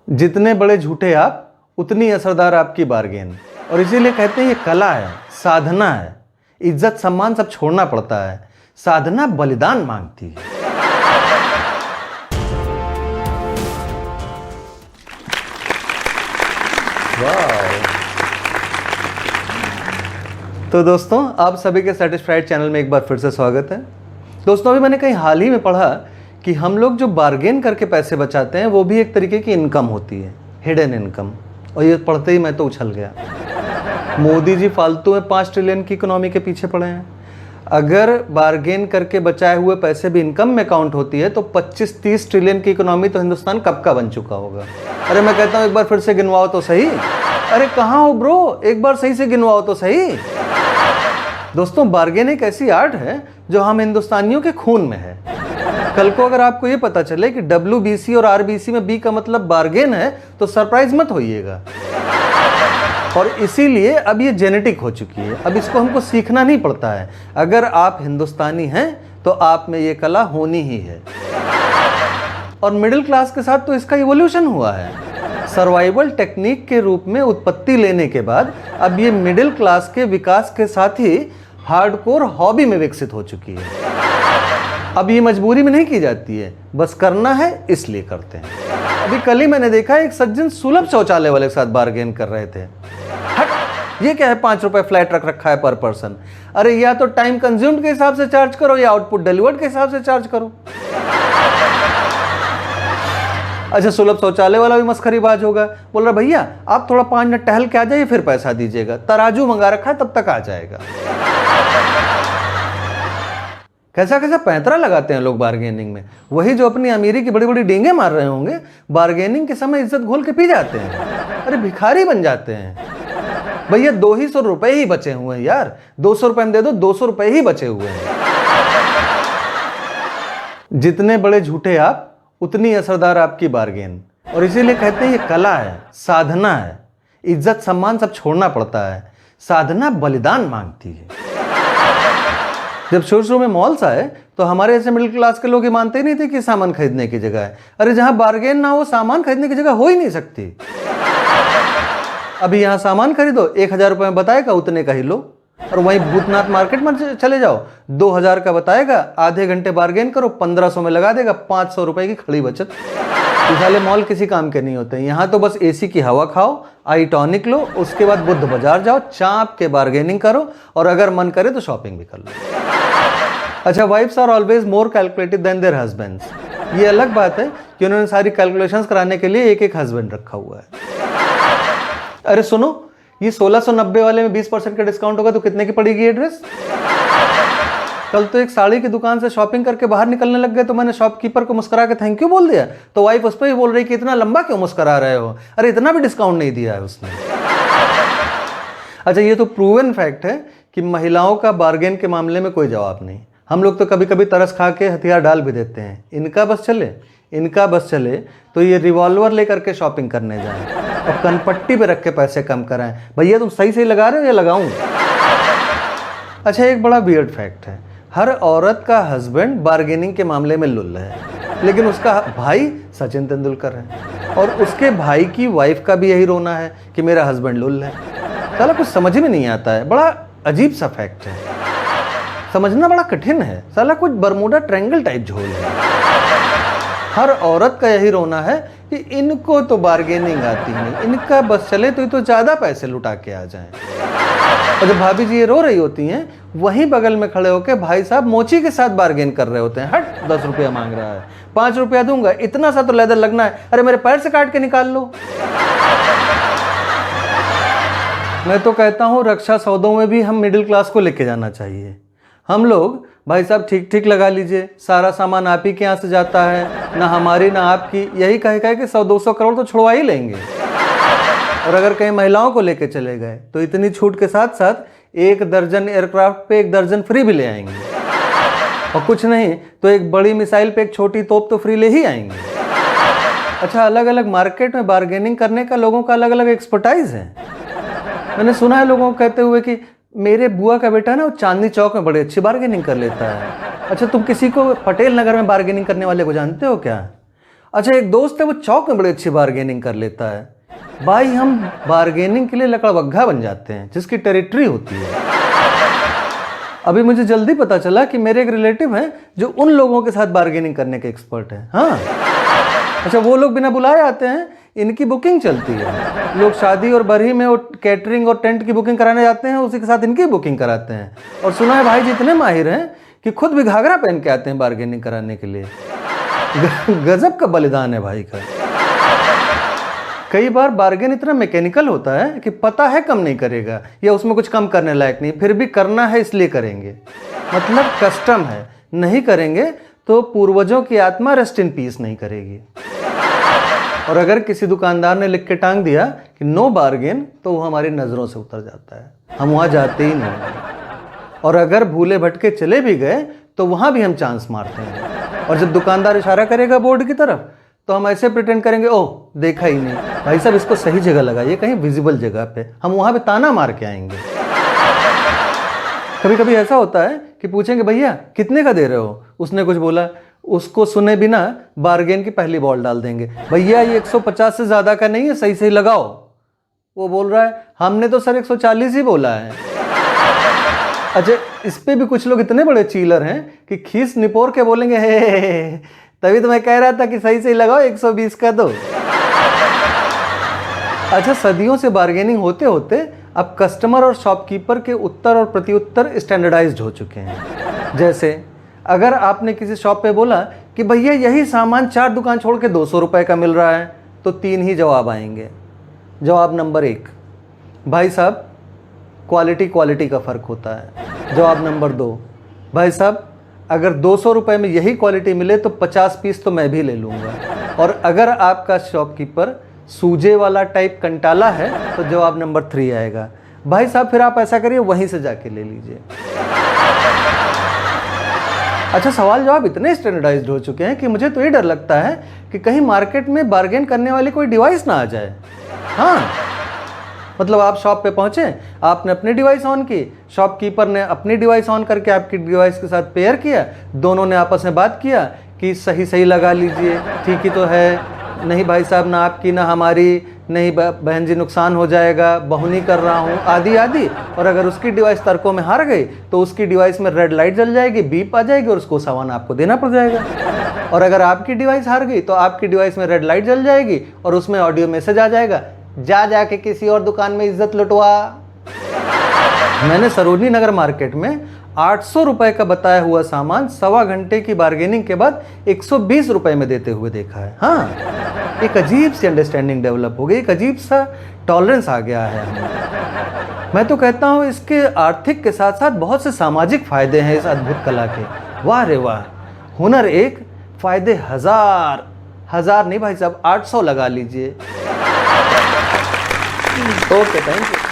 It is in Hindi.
जितने बड़े झूठे आप उतनी असरदार आपकी बार्गेन। और इसीलिए कहते हैं ये कला है, साधना है, इज्जत सम्मान सब छोड़ना पड़ता है। साधना बलिदान मांगती है। तो दोस्तों, आप सभी के सेटिस्फाइड चैनल में एक बार फिर से स्वागत है। दोस्तों, अभी मैंने कहीं हाल ही में पढ़ा कि हम लोग जो बार्गेन करके पैसे बचाते हैं वो भी एक तरीके की इनकम होती है, हिडन इनकम। और ये पढ़ते ही मैं तो उछल गया। मोदी जी फालतू में 5 ट्रिलियन की इकोनॉमी के पीछे पड़े हैं। अगर बार्गेन करके बचाए हुए पैसे भी इनकम में काउंट होती है तो 25-30 ट्रिलियन की इकोनॉमी तो हिंदुस्तान कब का बन चुका होगा। अरे मैं कहता हूँ एक बार फिर से गिनवाओ तो सही। अरे कहाँ हो ब्रो, एक बार सही से गिनवाओ तो सही। दोस्तों, बार्गेन एक ऐसी आर्ट है जो हम हिंदुस्तानियों के खून में है। कल को अगर आपको ये पता चले कि WBC और RBC में B का मतलब बार्गेन है तो सरप्राइज मत होइएगा। और इसीलिए अब ये जेनेटिक हो चुकी है, अब इसको हमको सीखना नहीं पड़ता है। अगर आप हिंदुस्तानी हैं तो आप में ये कला होनी ही है। और मिडिल क्लास के साथ तो इसका इवोल्यूशन हुआ है। सर्वाइवल टेक्निक के रूप में उत्पत्ति लेने के बाद अब ये मिडिल क्लास के विकास के साथ ही हार्डकोर हॉबी में विकसित हो चुकी है। अब ये मजबूरी में नहीं की जाती है, बस करना है इसलिए करते हैं। अभी कल ही मैंने देखा एक सज्जन सुलभ शौचालय वाले के साथ बार्गेन कर रहे थे। हट, ये क्या है, 5 रुपए फ्लैट रख रखा है पर पर्सन। अरे या तो टाइम कंज्यूम्ड के हिसाब से चार्ज करो या आउटपुट डिलीवर्ड के हिसाब से चार्ज करो। अच्छा, सुलभ शौचालय वाला भी मस्खरीबाज होगा, बोल रहा भैया आप थोड़ा 5 मिनट टहल के आ जाइए फिर पैसा दीजिएगा, तराजू मंगा रखा है तब तक आ जाएगा। कैसा कैसा पैंतरा लगाते हैं लोग बार्गेनिंग में। वही जो अपनी अमीरी की बड़ी बड़ी डींगे मार रहे होंगे, बार्गेनिंग के समय इज्जत घोल के पी जाते हैं। अरे भिखारी बन जाते हैं। भैया 200 रुपए ही बचे हुए हैं यार, 200 रुपए में दे दो, 200 रुपए ही बचे हुए हैं। जितने बड़े झूठे आप उतनी असरदार आपकी बार्गेन। और इसीलिए कहते हैं ये कला है, साधना है, इज्जत सम्मान सब छोड़ना पड़ता है। साधना बलिदान मांगती है। जब शुरू में मॉल्स आए तो हमारे ऐसे मिडिल क्लास के लोग ये मानते ही नहीं थे कि सामान खरीदने की जगह है। अरे जहां बार्गेन ना हो सामान खरीदने की जगह हो ही नहीं सकती। अभी यहां सामान खरीदो, 1000 रुपए में बताएगा उतने का ही लो। और वहीं भूतनाथ मार्केट में चले जाओ, 2000 का बताएगा, आधे घंटे बार्गेन करो, 1500 में लगा देगा, 500 रुपए की खड़ी बचत। साले मॉल किसी काम के नहीं होते। यहाँ तो बस AC की हवा खाओ, आई टॉनिक लो, उसके बाद बुद्ध बाजार जाओ, चाप के बार्गेनिंग करो और अगर मन करे तो शॉपिंग भी कर लो। अच्छा, wives are always more calculated than their husbands. ये अलग बात है कि उन्होंने सारी कैलकुलेशंस कराने के लिए एक हस्बैंड रखा हुआ है। अरे सुनो, ये 1690 वाले में 20% का डिस्काउंट होगा तो कितने की पड़ेगी ये ड्रेस? कल तो एक साड़ी की दुकान से शॉपिंग करके बाहर निकलने लग गए तो मैंने शॉपकीपर को मुस्कुरा के थैंक यू बोल दिया, तो वाइफ उस पर ही बोल रही कि इतना लंबा क्यों मुस्कुरा रहे हो। अरे इतना भी डिस्काउंट नहीं दिया है उसने। अच्छा, ये तो प्रूवन फैक्ट है कि महिलाओं का बार्गेन के मामले में कोई जवाब नहीं। हम लोग तो कभी कभी तरस खा के हथियार डाल भी देते हैं। इनका बस चले तो ये रिवॉल्वर लेकर के शॉपिंग करने जाएं और कनपट्टी पे रख के पैसे कम कराएं। भैया तुम सही लगा रहे हो या लगाऊं? अच्छा, एक बड़ा वियर्ड फैक्ट है, हर औरत का हस्बैंड बार्गेनिंग के मामले में लुल्ल है, लेकिन उसका भाई सचिन तेंदुलकर है और उसके भाई की वाइफ का भी यही रोना है कि मेरा हस्बैंड लुल्ल है। साला कुछ समझ में नहीं आता है, बड़ा अजीब सा फैक्ट है, समझना बड़ा कठिन है। साला कुछ बरमूडा ट्रायंगल टाइप झोल है। हर औरत का यही रोना है कि इनको तो बार्गेनिंग आती नहीं, इनका बस चले तो ये तो ज्यादा पैसे लुटा के आ जाएं। और जब भाभी जी ये रो रही होती हैं, वहीं बगल में खड़े होकर भाई साहब मोची के साथ बार्गेन कर रहे होते हैं। हट, 10 रुपया मांग रहा है, 5 रुपया दूंगा, इतना सा तो लेदर लगना है। अरे मेरे पैर से काट के निकाल लो। मैं तो कहता हूं रक्षा सौदों में भी हम मिडिल क्लास को लेके जाना चाहिए। हम लोग भाई साहब ठीक लगा लीजिए, सारा सामान आप ही के यहाँ से जाता है, ना हमारी ना आपकी, यही कहे कि 100-200 करोड़ तो छुड़वा ही लेंगे। और अगर कहीं महिलाओं को लेके चले गए तो इतनी छूट के साथ साथ 1 दर्जन एयरक्राफ्ट पे 1 दर्जन फ्री भी ले आएंगे। और कुछ नहीं तो एक बड़ी मिसाइल पे एक छोटी तोप तो फ्री ले ही आएंगे। अच्छा, अलग अलग मार्केट में बार्गेनिंग करने का लोगों का अलग अलग एक्सपर्टाइज है। मैंने सुना है लोगों को कहते हुए कि मेरे बुआ का बेटा ना वो चांदनी चौक में बड़ी अच्छी बार्गेनिंग कर लेता है। अच्छा, तुम किसी को पटेल नगर में बार्गेनिंग करने वाले को जानते हो क्या? अच्छा, एक दोस्त है वो चौक में बड़ी अच्छी बार्गेनिंग कर लेता है। भाई हम बार्गेनिंग के लिए लकड़बग्घा बन जाते हैं, जिसकी टेरिटरी होती है। अभी मुझे जल्दी पता चला कि मेरे एक रिलेटिव हैं जो उन लोगों के साथ बार्गेनिंग करने के एक्सपर्ट हैं। हाँ, अच्छा, वो लोग बिना बुलाए आते हैं, इनकी बुकिंग चलती है। लोग शादी और बरही में वो कैटरिंग और टेंट की बुकिंग कराने जाते हैं, उसी के साथ इनकी बुकिंग कराते हैं। और सुना है भाई जी इतने माहिर हैं कि खुद भी घाघरा पहन के आते हैं बार्गेनिंग कराने के लिए। गजब का बलिदान है भाई का। कई बार बार्गेन इतना मैकेनिकल होता है कि पता है कम नहीं करेगा या उसमें कुछ कम करने लायक नहीं, फिर भी करना है इसलिए करेंगे। मतलब कस्टम है, नहीं करेंगे तो पूर्वजों की आत्मा रेस्ट इन पीस नहीं करेगी। और अगर किसी दुकानदार ने लिख के टांग दिया कि नो बार्गेन, तो वो हमारी नज़रों से उतर जाता है, हम वहाँ जाते ही नहीं। और अगर भूले भटके चले भी गए तो वहाँ भी हम चांस मारते हैं। और जब दुकानदार इशारा करेगा बोर्ड की तरफ, तो हम ऐसे प्रिटेंड करेंगे, ओह देखा ही नहीं, भाई साहब इसको सही जगह लगाइए, कहीं विजिबल जगह पे। हम वहाँ पे ताना मार के आएंगे। कभी कभी ऐसा होता है कि पूछेंगे भैया कितने का दे रहे हो, उसने कुछ बोला, उसको सुने बिना बार्गेन की पहली बॉल डाल देंगे, भैया ये 150 से ज़्यादा का नहीं है, सही सही लगाओ। वो बोल रहा है हमने तो सर 140 ही बोला है। अच्छा, इस पे भी कुछ लोग इतने बड़े चीलर हैं कि खीस निपोर के बोलेंगे, हे तभी तो मैं कह रहा था कि सही सही लगाओ, 120 का दो। अच्छा, सदियों से बार्गेनिंग होते होते अब कस्टमर और शॉपकीपर के उत्तर और प्रत्युत्तर स्टैंडर्डाइज्ड हो चुके हैं। जैसे अगर आपने किसी शॉप पे बोला कि भैया यही सामान 4 दुकान छोड़ के 200 रुपये का मिल रहा है, तो 3 ही जवाब आएंगे। जवाब नंबर 1, भाई साहब क्वालिटी का फ़र्क होता है। जवाब नंबर 2, भाई साहब अगर 200 रुपये में यही क्वालिटी मिले तो 50 पीस तो मैं भी ले लूँगा। और अगर आपका शॉपकीपर सूजे वाला टाइप कंटाला है, तो जवाब नंबर 3 आएगा, भाई साहब फिर आप ऐसा करिए वहीं से जाके ले लीजिए। अच्छा, सवाल जवाब इतने स्टैंडर्डाइज्ड हो चुके हैं कि मुझे तो ये डर लगता है कि कहीं मार्केट में बार्गेन करने वाली कोई डिवाइस ना आ जाए। हाँ, मतलब आप शॉप पे पहुंचे, आपने अपनी डिवाइस ऑन की, शॉपकीपर ने अपनी डिवाइस ऑन करके आपकी डिवाइस के साथ पेयर किया, दोनों ने आपस में बात किया कि सही सही लगा लीजिए, ठीक ही तो है, नहीं भाई साहब ना आपकी ना हमारी, नहीं बहन जी नुकसान हो जाएगा, बहुनी कर रहा हूँ, आदि आदि। और अगर उसकी डिवाइस तर्कों में हार गई तो उसकी डिवाइस में रेड लाइट जल जाएगी, बीप आ जाएगी और उसको सामान आपको देना पड़ जाएगा। और अगर आपकी डिवाइस हार गई तो आपकी डिवाइस में रेड लाइट जल जाएगी और उसमें ऑडियो मैसेज आ जाएगा, जा जाके किसी और दुकान में इज्जत लुटवा। मैंने सरोजनी नगर मार्केट में 800 रुपए का बताया हुआ सामान 1.25 घंटे की बार्गेनिंग के बाद 120 रुपए में देते हुए देखा है। हाँ, एक अजीब सी अंडरस्टैंडिंग डेवलप हो गई, एक अजीब सा टॉलरेंस आ गया है हमें। मैं तो कहता हूँ इसके आर्थिक के साथ साथ बहुत से सामाजिक फायदे हैं इस अद्भुत कला के। वाह रे वाह, हुनर एक, फायदे हजार, हजार नहीं भाई साहब 800 लगा लीजिए। Okay, thank you.